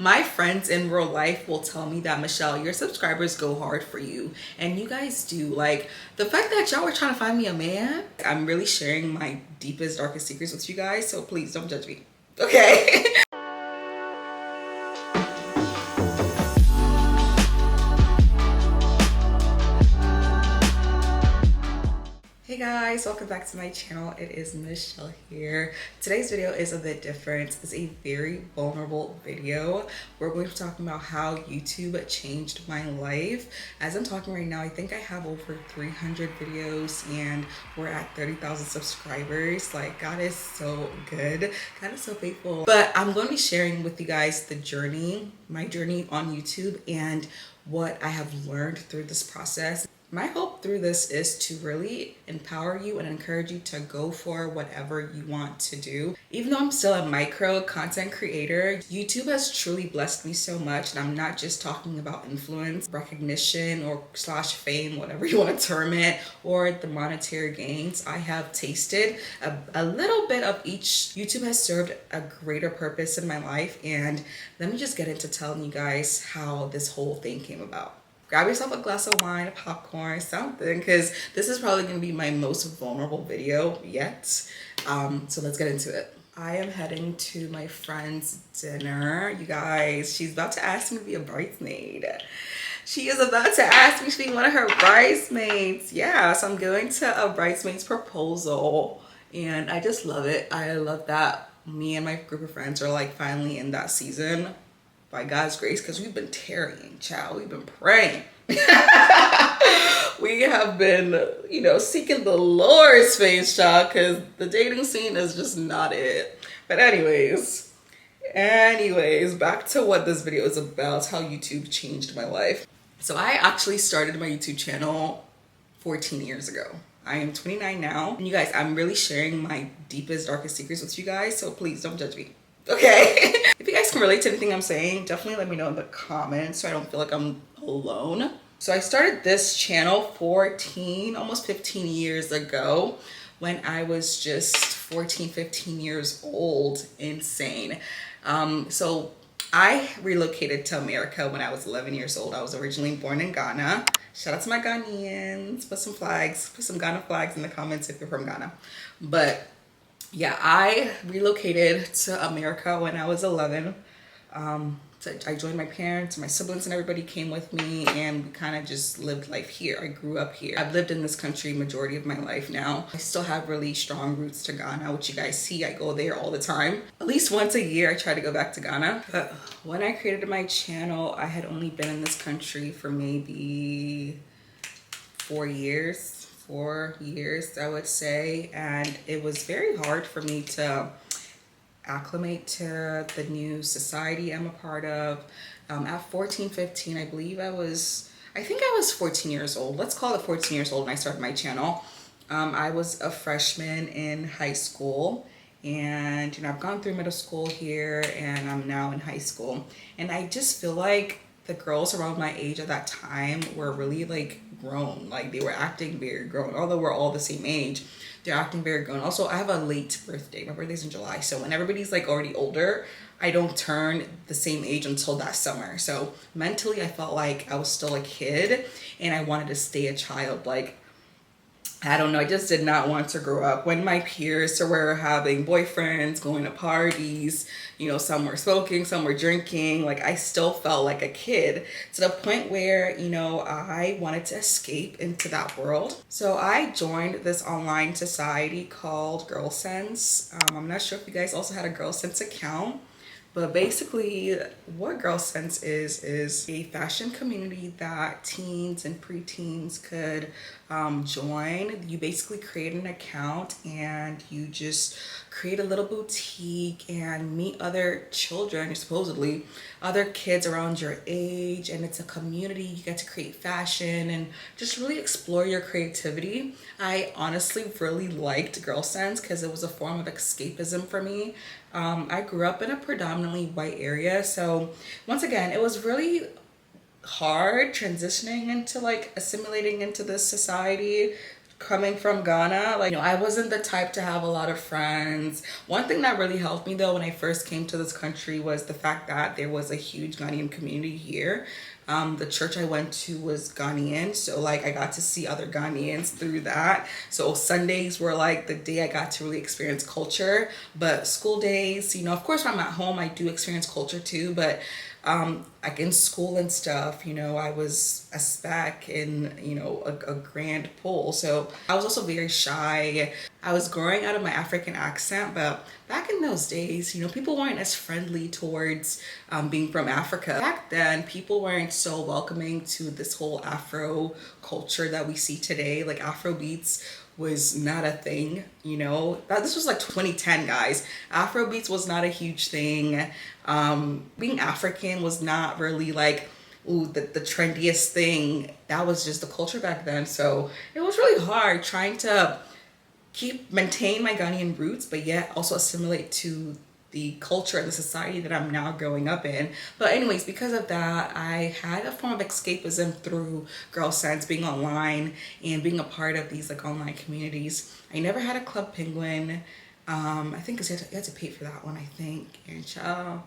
My friends in real life will tell me that, Michelle, your subscribers go hard for you. And you guys do. Like, the fact that y'all were trying to find me a man, I'm really sharing my deepest, darkest secrets with you guys. So please don't judge me. Okay? Hey guys, welcome back to my channel. It is Michelle here. Today's video is a bit different. It's a very vulnerable video. We're going to be talking about how YouTube changed my life. As I'm talking right now, I think I have over 300 videos and we're at 30,000 subscribers. Like, God is so good. God is so faithful. But I'm going to be sharing with you guys the journey, my journey on YouTube, and what I have learned through this process. My hope through this is to really empower you and encourage you to go for whatever you want to do. Even though I'm still a micro content creator, YouTube has truly blessed me so much. And I'm not just talking about influence, recognition, or slash fame, whatever you want to term it, or the monetary gains. I have tasted a little bit of each. YouTube has served a greater purpose in my life. And let me just get into telling you guys how this whole thing came about. Grab yourself a glass of wine, a popcorn, something, because this is probably going to be my most vulnerable video yet. So let's get into it. I am heading to my friend's dinner. You guys, she's about to ask me to be a bridesmaid. She is about to ask me to be one of her bridesmaids. Yeah, so I'm going to a bridesmaid's proposal, and I just love it. I love that me and my group of friends are like finally in that season. By God's grace, because we've been tarrying, child. We've been praying. We have been, seeking the Lord's face, child, because the dating scene is just not it. But anyways, back to what this video is about, how YouTube changed my life. So I actually started my YouTube channel 14 years ago. I am 29 now. And you guys, I'm really sharing my deepest, darkest secrets with you guys, so please don't judge me. Okay? If you guys can relate to anything I'm saying, definitely let me know in the comments so I don't feel like I'm alone. So I started this channel 14, almost 15 years ago when I was just 14, 15 years old. Insane. So I relocated to America when I was 11 years old. I was originally born in Ghana. Shout out to my Ghanaians. Put some Ghana flags in the comments if you're from Ghana. But yeah, I relocated to America when I was 11. So I joined my parents, my siblings, and everybody came with me, and we kind of just lived life here. I grew up here. I've lived in this country majority of my life now. I still have really strong roots to Ghana, which you guys see. I go there all the time. At least once a year, I try to go back to Ghana. But when I created my channel, I had only been in this country for maybe 4 years, I would say, and it was very hard for me to acclimate to the new society I'm a part of. At 14, 15, I think I was 14 years old. Let's call it 14 years old when I started my channel. I was a freshman in high school, and I've gone through middle school here, and I'm now in high school, and I just feel like the girls around my age at that time were really like grown. Like, they were acting very grown. Although we're all the same age, they're acting very grown. Also, I have a late birthday. My birthday's in July. So when everybody's like already older, I don't turn the same age until that summer. So mentally, I felt like I was still a kid and I wanted to stay a child. Like, I don't know, I just did not want to grow up. When my peers were having boyfriends, going to parties, some were smoking, some were drinking, like, I still felt like a kid, to the point where, I wanted to escape into that world. So I joined this online society called Girl Sense. I'm not sure if you guys also had a Girl Sense account. But basically, what Girl Sense is a fashion community that teens and preteens could join. You basically create an account and you just create a little boutique and meet other children, supposedly other kids around your age, and it's a community. You get to create fashion and just really explore your creativity. I honestly really liked Girl Sense because it was a form of escapism for me. I grew up in a predominantly white area, so once again, it was really hard transitioning into like assimilating into this society, Coming from Ghana, like, I wasn't the type to have a lot of friends. One thing that really helped me though when I first came to this country was the fact that there was a huge Ghanaian community here. The church I went to was Ghanaian, so like I got to see other Ghanaians through that. So Sundays were like the day I got to really experience culture. But school days, of course when I'm at home I do experience culture too, but like in school and stuff, I was a spec in, a grand pool. So I was also very shy. I was growing out of my African accent, but back in those days, people weren't as friendly towards being from Africa. Back then, people weren't so welcoming to this whole Afro culture that we see today. Like Afro beats was not a thing, this was like 2010, guys. Afrobeats was not a huge thing. Being African was not really like, ooh, the trendiest thing. That was just the culture back then. So it was really hard trying to maintain my Ghanaian roots, but yet also assimilate to the culture and the society that I'm now growing up in. But anyways, because of that, I had a form of escapism through Girl Sense, being online and being a part of these like online communities. I never had a Club Penguin. I think you had to pay for that one, I think. And child,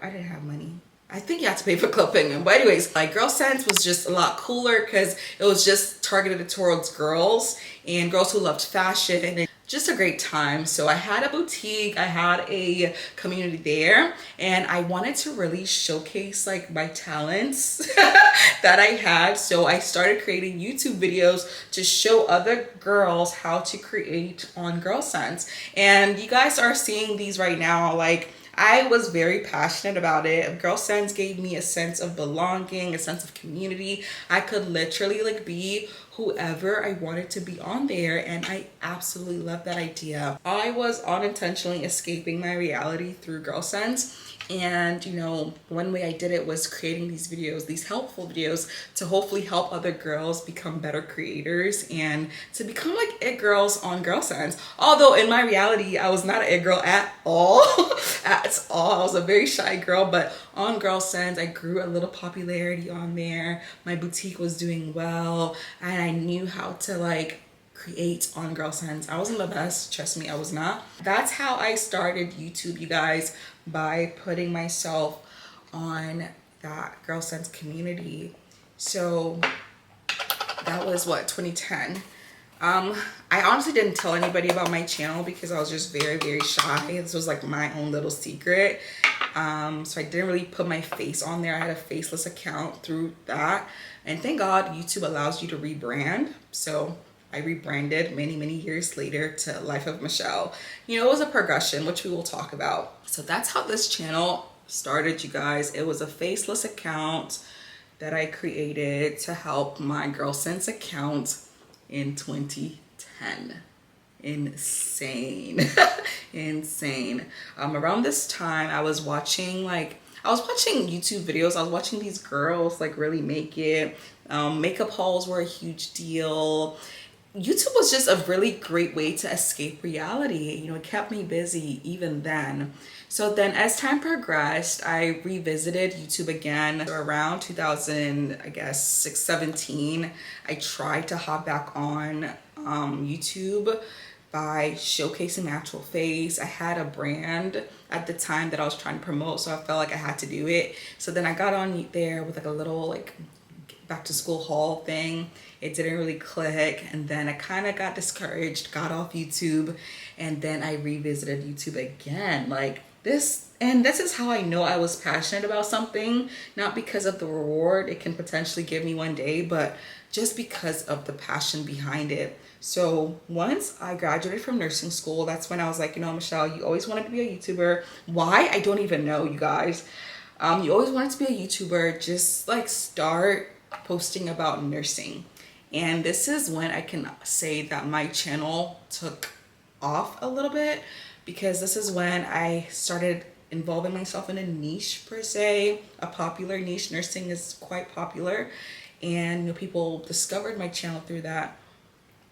I didn't have money. I think you had to pay for Club Penguin. But anyways, like Girl Sense was just a lot cooler because it was just targeted towards girls and girls who loved fashion, and just a great time. So I had a boutique, I had a community there, and I wanted to really showcase like my talents that I had. So I started creating YouTube videos to show other girls how to create on Girl Sense. And you guys are seeing these right now. Like, I was very passionate about it. Girl Sense gave me a sense of belonging, a sense of community. I could literally like be whoever I wanted to be on there, and I absolutely love that idea. I was unintentionally escaping my reality through Girl Sense. And one way I did it was creating these videos, these helpful videos, to hopefully help other girls become better creators and to become like it girls on Girl Sense. Although in my reality, I was not an it girl at all. At all. I was a very shy girl, but on Girl Sense, I grew a little popularity on there. My boutique was doing well, and I knew how to like create on Girl Sense. I wasn't the best, trust me, I was not. That's how I started YouTube, you guys, by putting myself on that Girl Sense community. So that was what, 2010. I honestly didn't tell anybody about my channel because I was just very, very shy. This was like my own little secret. So I didn't really put my face on there. I had a faceless account through that. And thank God YouTube allows you to rebrand. So I rebranded many, many years later to Life of Michelle. It was a progression, which we will talk about. So that's how this channel started, you guys. It was a faceless account that I created to help my Girl Sense account in 2010. Insane. Insane. Around this time, I was watching YouTube videos. I was watching these girls like really make it. Makeup hauls were a huge deal. YouTube was just a really great way to escape reality. It kept me busy even then. So then as time progressed, I revisited YouTube again. So around 2000, I guess 17, I tried to hop back on YouTube by showcasing my actual face. I had a brand at the time that I was trying to promote, so I felt like I had to do it. So then I got on there with like a little like back to school haul thing. It didn't really click, and then I kind of got discouraged, got off YouTube, and then I revisited YouTube again. Like this, and this is how I know I was passionate about something, not because of the reward it can potentially give me one day, but just because of the passion behind it. So once I graduated from nursing school, that's when I was like, Michelle, you always wanted to be a YouTuber. Why? I don't even know, you guys. You always wanted to be a YouTuber. Just like start posting about nursing. And this is when I can say that my channel took off a little bit, because this is when I started involving myself in a niche per se, a popular niche. Nursing is quite popular, and people discovered my channel through that.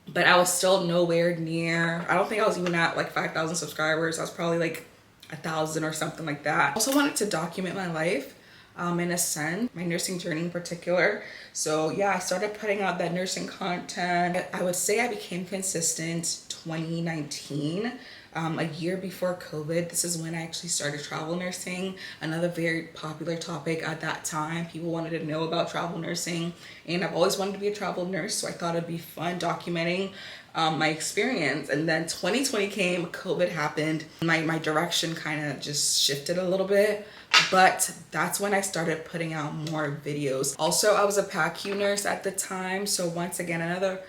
But I was still nowhere near, I don't think I was even at like 5,000 subscribers. I was probably like 1,000 or something like that. I also wanted to document my life. in a sense, my nursing journey in particular. So yeah, I started putting out that nursing content. I would say I became consistent 2019, a year before COVID. This is when I actually started travel nursing, another very popular topic at that time. People wanted to know about travel nursing, and I've always wanted to be a travel nurse, so I thought it'd be fun documenting my experience. And then 2020 came, COVID happened. My direction kind of just shifted a little bit, but that's when I started putting out more videos. Also, I was a PACU nurse at the time, so once again, another,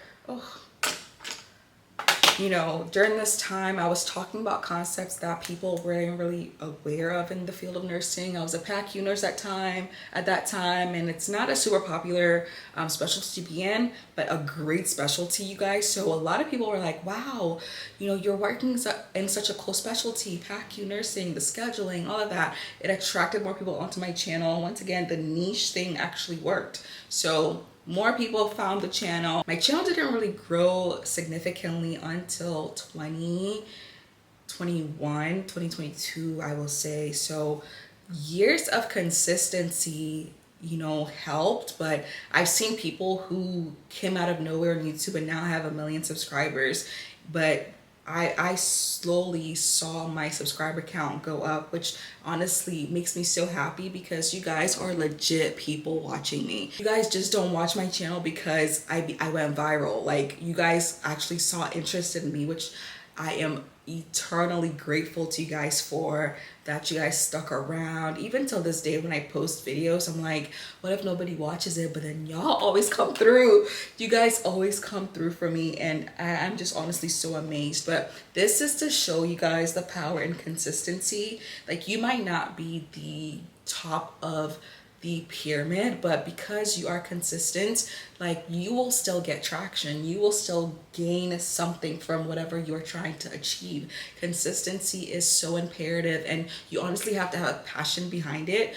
you know, during this time, I was talking about concepts that people weren't really aware of in the field of nursing. I was a PACU nurse at that time, and it's not a super popular specialty to be in, but a great specialty, you guys. So a lot of people were like, wow, you know, you're working in such a cool specialty, PACU nursing, the scheduling, all of that. It attracted more people onto my channel. Once again, the niche thing actually worked. So more people found the channel. My channel didn't really grow significantly until 2021, 2022, I will say. So years of consistency, you know, helped, but I've seen people who came out of nowhere on YouTube and now have 1 million subscribers, but I slowly saw my subscriber count go up, which honestly makes me so happy because you guys are legit people watching me. You guys just don't watch my channel because I went viral. Like, you guys actually saw interest in me, which I am eternally grateful to you guys for, that you guys stuck around. Even till this day when I post videos, I'm like, what if nobody watches it? But then y'all always come through. You guys always come through for me, and I'm just honestly so amazed. But this is to show you guys the power and consistency. Like, you might not be the top of the pyramid, but because you are consistent, like, you will still get traction. You will still gain something from whatever you're trying to achieve. Consistency is so imperative, and you honestly have to have a passion behind it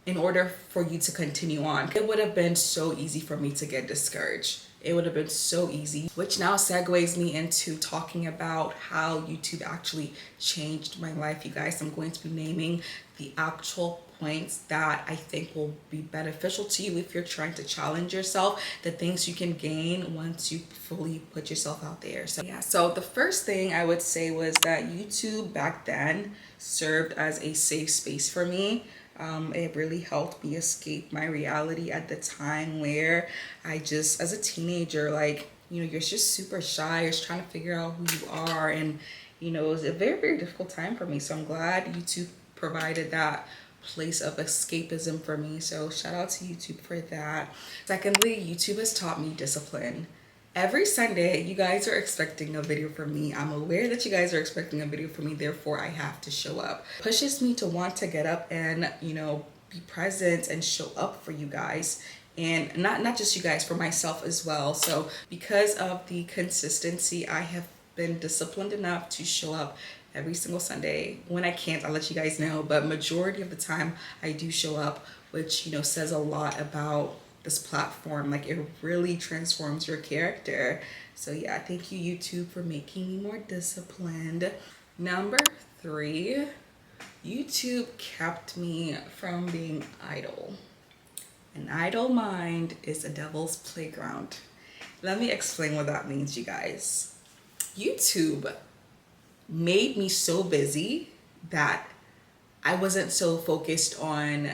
in order for you to continue on. It would have been so easy for me to get discouraged. It would have been so easy, which now segues me into talking about how YouTube actually changed my life, you guys. I'm going to be naming the actual points that I think will be beneficial to you if you're trying to challenge yourself, the things you can gain once you fully put yourself out there. So yeah, so the first thing I would say was that YouTube back then served as a safe space for me. It really helped me escape my reality at the time where I just, as a teenager, like, you know, you're just super shy, you're just trying to figure out who you are, and, you know, it was a very, very difficult time for me. So I'm glad YouTube provided that place of escapism for me. So shout out to YouTube for that. Secondly, YouTube has taught me discipline. Every Sunday, you guys are expecting a video from me. I'm aware that you guys are expecting a video from me, therefore I have to show up. Pushes me to want to get up and, you know, be present and show up for you guys. And not just you guys, for myself as well. So because of the consistency, I have been disciplined enough to show up every single Sunday. When I can't, I'll let you guys know, but majority of the time I do show up, which, you know, says a lot about this platform. Like, it really transforms your character. So yeah, thank you YouTube for making me more disciplined. Number 3, YouTube kept me from being idle. An idle mind is a devil's playground. Let me explain what that means, you guys. YouTube made me so busy that I wasn't so focused on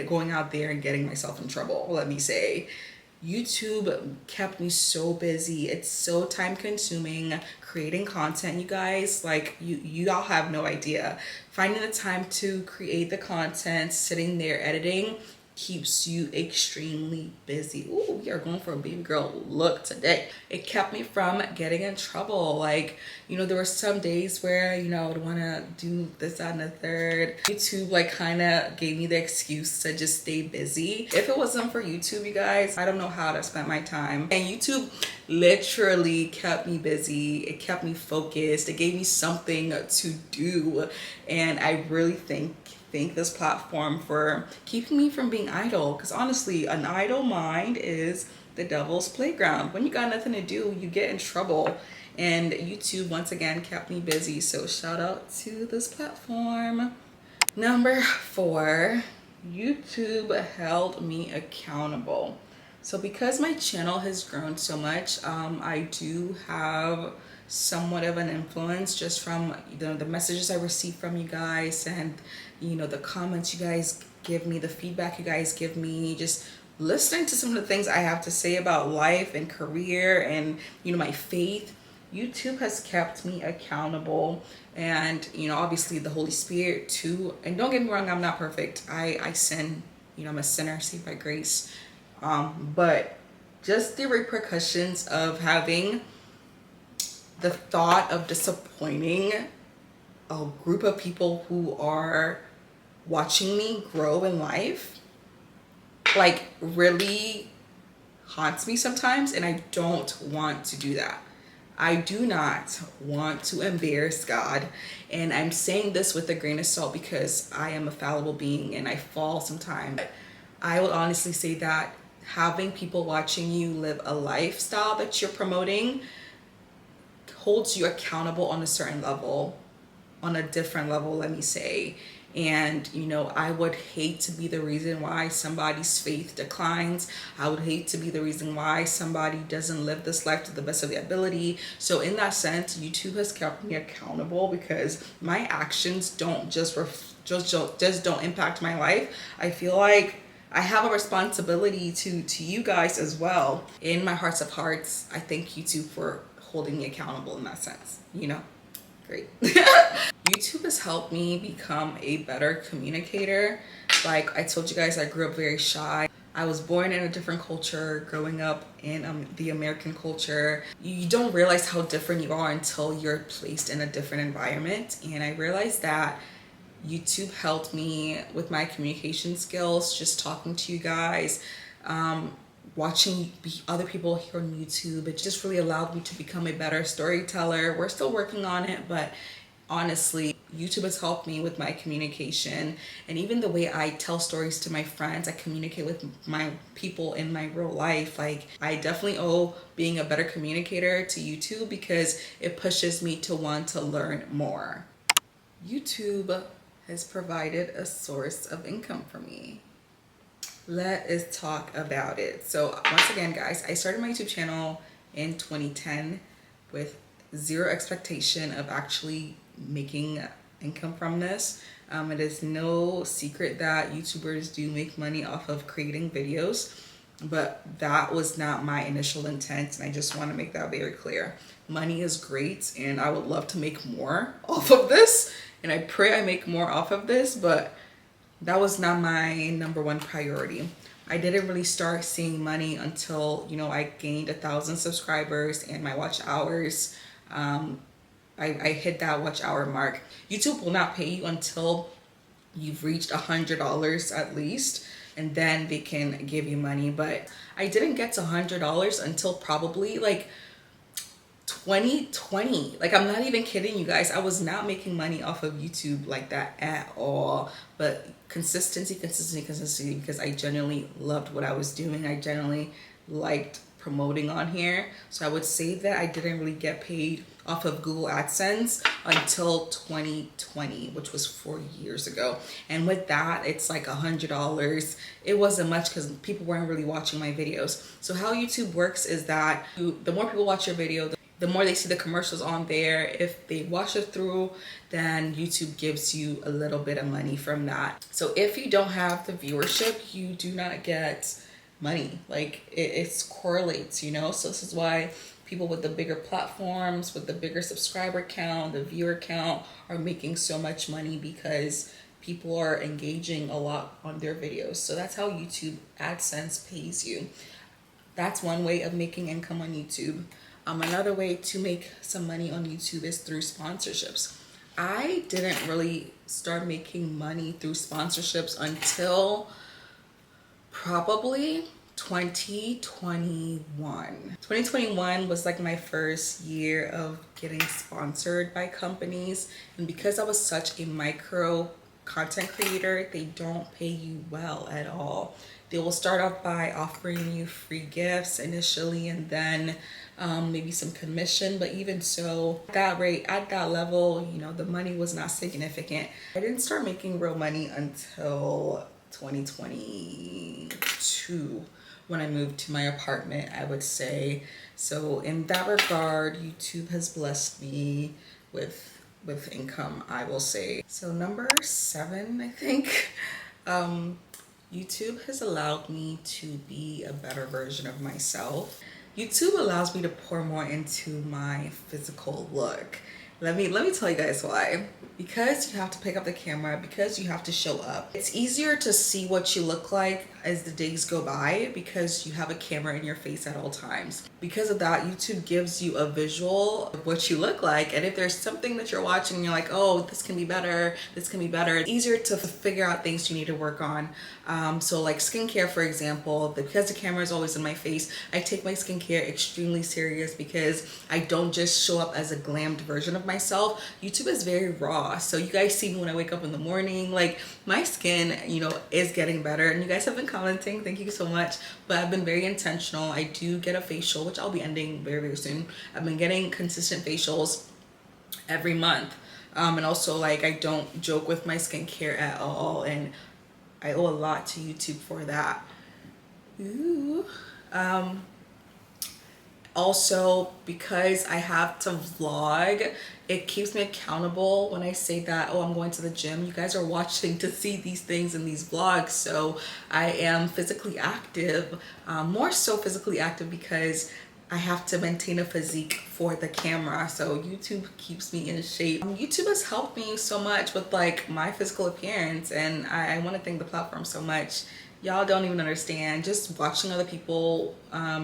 going out there and getting myself in trouble, let me say. YouTube kept me so busy. It's so time consuming creating content, you guys. Like, y'all have no idea. Finding the time to create the content, sitting there editing, keeps you extremely busy. Ooh, we are going for a baby girl look today. It kept me from getting in trouble. Like, you know, there were some days where, you know, I would want to do this, that, and the third. YouTube, like, kind of gave me the excuse to just stay busy. If it wasn't for YouTube, you guys, I don't know how to spend my time. And YouTube literally kept me busy. It kept me focused. It gave me something to do. And I really thank this platform for keeping me from being idle, because honestly, an idle mind is the devil's playground. When you got nothing to do, you get in trouble. And YouTube once again kept me busy, so shout out to this platform. Number 4, YouTube held me accountable. So because my channel has grown so much, I do have somewhat of an influence just from the messages I receive from you guys, and the comments you guys give me, the feedback you guys give me, just listening to some of the things I have to say about life and career and my faith. YouTube has kept me accountable, and obviously the Holy Spirit too. And don't get me wrong, I'm not perfect. I sin. I'm a sinner saved by grace. But just the repercussions of having the thought of disappointing a group of people who are watching me grow in life, like, really haunts me sometimes, and I don't want to do that. I do not want to embarrass God. And I'm saying this with a grain of salt because I am a fallible being and I fall sometimes. I will honestly say that having people watching you live a lifestyle that you're promoting holds you accountable on a certain level, on a different level, let me say. And I would hate to be the reason why somebody's faith declines. I would hate to be the reason why somebody doesn't live this life to the best of their ability. So in that sense, YouTube has kept me accountable because my actions don't just don't impact my life. I feel like I have a responsibility to you guys as well. In my hearts of hearts, I thank YouTube for holding me accountable in that sense. Great. YouTube has helped me become a better communicator. Like I told you guys, I grew up very shy. I was born in a different culture, growing up in the American culture. You don't realize how different you are until you're placed in a different environment. And I realized that YouTube helped me with my communication skills, just talking to you guys, watching other people here on YouTube. It just really allowed me to become a better storyteller. We're still working on it, but honestly, YouTube has helped me with my communication, and even the way I tell stories to my friends. I communicate with my people in my real life. Like, I definitely owe being a better communicator to YouTube because it pushes me to want to learn more. YouTube has provided a source of income for me. Let us talk about it. So once again, guys, I started my YouTube channel in 2010 with zero expectation of actually making income from this. It is no secret that YouTubers do make money off of creating videos, but that was not my initial intent, and I just want to make that very clear. Money is great, and I would love to make more off of this, and I pray I make more off of this, but that was not my number one priority. I didn't really start seeing money until, I gained 1,000 subscribers and my watch hours. I hit that watch hour mark. YouTube will not pay you until you've reached $100 at least, and then they can give you money. But I didn't get to $100 until probably like 2020. Like, I'm not even kidding you guys. I was not making money off of YouTube like that at all. But consistency, because I genuinely loved what I was doing. I genuinely liked promoting on here. So I would say that I didn't really get paid off of Google AdSense until 2020, which was 4 years ago. And with that, it's like $100. It wasn't much because people weren't really watching my videos. So how YouTube works is that the more people watch your video, the more they see the commercials on there. If they watch it through, then YouTube gives you a little bit of money from that. So if you don't have the viewership, you do not get money. Like, it correlates, So this is why people with the bigger platforms, with the bigger subscriber count, the viewer count, are making so much money because people are engaging a lot on their videos. So that's how YouTube AdSense pays you. That's one way of making income on YouTube. Another way to make some money on YouTube is through sponsorships. I didn't really start making money through sponsorships until probably 2021. 2021 was like my first year of getting sponsored by companies, and because I was such a micro content creator, they don't pay you well at all. They will start off by offering you free gifts initially, and then maybe some commission. But even so, at that rate, at that level, the money was not significant. I didn't start making real money until 2022 when I moved to my apartment, I would say. So in that regard, YouTube has blessed me with income, I will say. So number 7, I think. YouTube has allowed me to be a better version of myself. YouTube allows me to pour more into my physical look. Let me tell you guys why. Because you have to pick up the camera, because you have to show up. It's easier to see what you look like as the days go by because you have a camera in your face at all times. Because of that, YouTube gives you a visual of what you look like. And if there's something that you're watching and you're like, oh, this can be better, this can be better, it's easier to figure out things you need to work on. So like skincare, for example, because the camera is always in my face, I take my skincare extremely serious because I don't just show up as a glammed version of myself. YouTube is very raw. So you guys see me when I wake up in the morning, like my skin, you know, is getting better, and you guys have been commenting, thank you so much. But I've been very intentional. I do get a facial, which I'll be ending very, very soon. I've been getting consistent facials every month. And also, like, I don't joke with my skincare at all, and I owe a lot to YouTube for that. Ooh. Also, because I have to vlog, it keeps me accountable when I say that, oh, I'm going to the gym. You guys are watching to see these things in these vlogs. So I am physically active, more so physically active because I have to maintain a physique for the camera. So YouTube keeps me in shape. YouTube has helped me so much with like my physical appearance, and I want to thank the platform so much. Y'all don't even understand. Just watching other people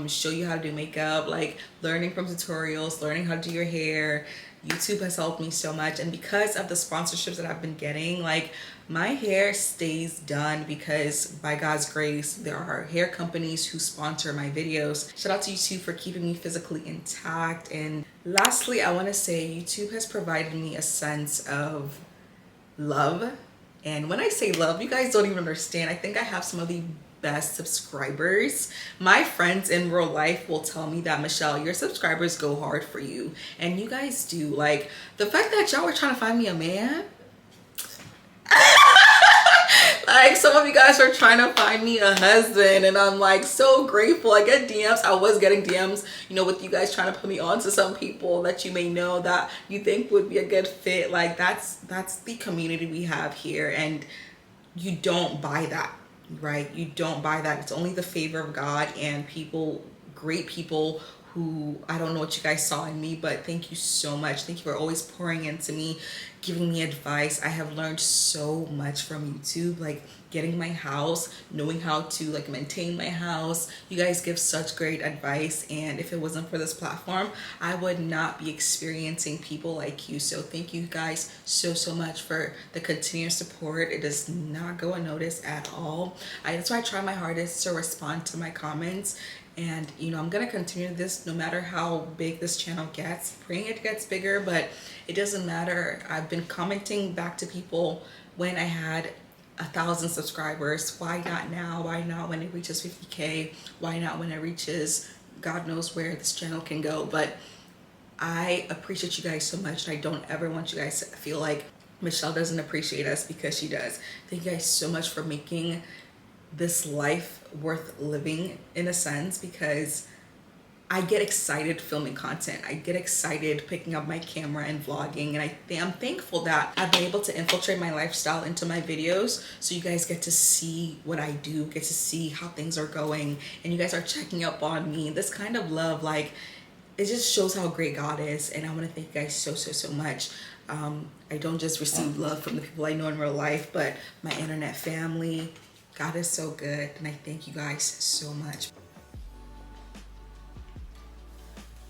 show you how to do makeup, like learning from tutorials, learning how to do your hair. YouTube has helped me so much. And because of the sponsorships that I've been getting, like my hair stays done because by God's grace, there are hair companies who sponsor my videos. Shout out to YouTube for keeping me physically intact. And lastly, I want to say YouTube has provided me a sense of love. And when I say love, you guys don't even understand. I think I have some of the best subscribers. My friends in real life will tell me that, Michelle, your subscribers go hard for you. And you guys do. Like, the fact that y'all were trying to find me a man. Like, some of you guys are trying to find me a husband, and I'm like so grateful. I get DMs. I was getting DMs, you know, with you guys trying to put me on to some people that you may know that you think would be a good fit. Like, that's the community we have here, and you don't buy that, right? You don't buy that. It's only the favor of God and people, great people who, I don't know what you guys saw in me, but thank you so much. Thank you for always pouring into me, giving me advice. I have learned so much from YouTube, like getting my house, knowing how to like maintain my house. You guys give such great advice, and if it wasn't for this platform, I would not be experiencing people like you. So thank you guys so much for the continuous support. It does not go unnoticed at all. That's why I try my hardest to respond to my comments. And you know, I'm gonna continue this no matter how big this channel gets, praying it gets bigger, but it doesn't matter. I've been commenting back to people when I had 1,000 subscribers. Why not now? Why not when it reaches 50K? Why not when it reaches, God knows where this channel can go? But I appreciate you guys so much, and I don't ever want you guys to feel like Michelle doesn't appreciate us, because she does. Thank you guys so much for making this life worth living, in a sense, because I get excited filming content. I get excited picking up my camera and vlogging, and I'm thankful that I've been able to infiltrate my lifestyle into my videos, so you guys get to see what I do, get to see how things are going, and you guys are checking up on me. This kind of love, like, it just shows how great God is, and I want to thank you guys so much. I don't just receive love from the people I know in real life, but my internet family. God is so good, and I thank you guys so much.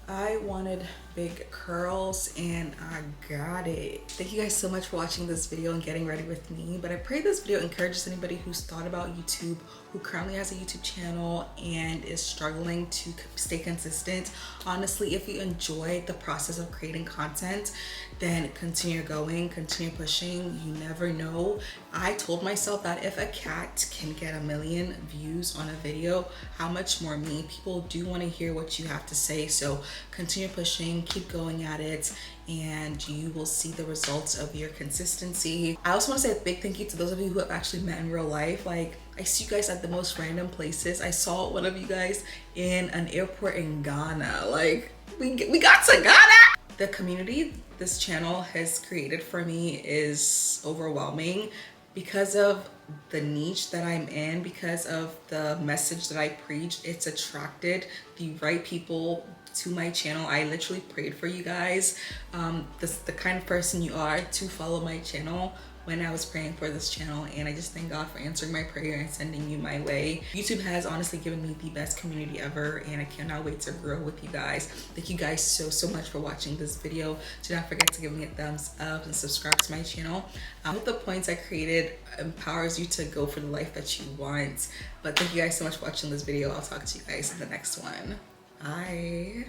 I wanted big curls, and I got it. Thank you guys so much for watching this video and getting ready with me. But I pray this video encourages anybody who's thought about YouTube, who currently has a YouTube channel and is struggling to stay consistent. Honestly, if you enjoy the process of creating content, then continue going, continue pushing. You never know. I told myself that if a cat can get 1 million views on a video, how much more me? People do want to hear what you have to say. So continue pushing, keep going at it, and you will see the results of your consistency. I also want to say a big thank you to those of you who have actually met in real life. Like, I see you guys at the most random places. I saw one of you guys in an airport in Ghana. Like, we got to Ghana. The community this channel has created for me is overwhelming because of the niche that I'm in, because of the message that I preach. It's attracted the right people to my channel. I literally prayed for you guys, the kind of person you are, to follow my channel when I was praying for this channel, and I just thank God for answering my prayer and sending you my way. YouTube has honestly given me the best community ever, and I cannot wait to grow with you guys. Thank you guys so much for watching this video. Do not forget to give me a thumbs up and subscribe to my channel. I hope the points I created empowers you to go for the life that you want. But thank you guys so much for watching this video. I'll talk to you guys in the next one. Bye.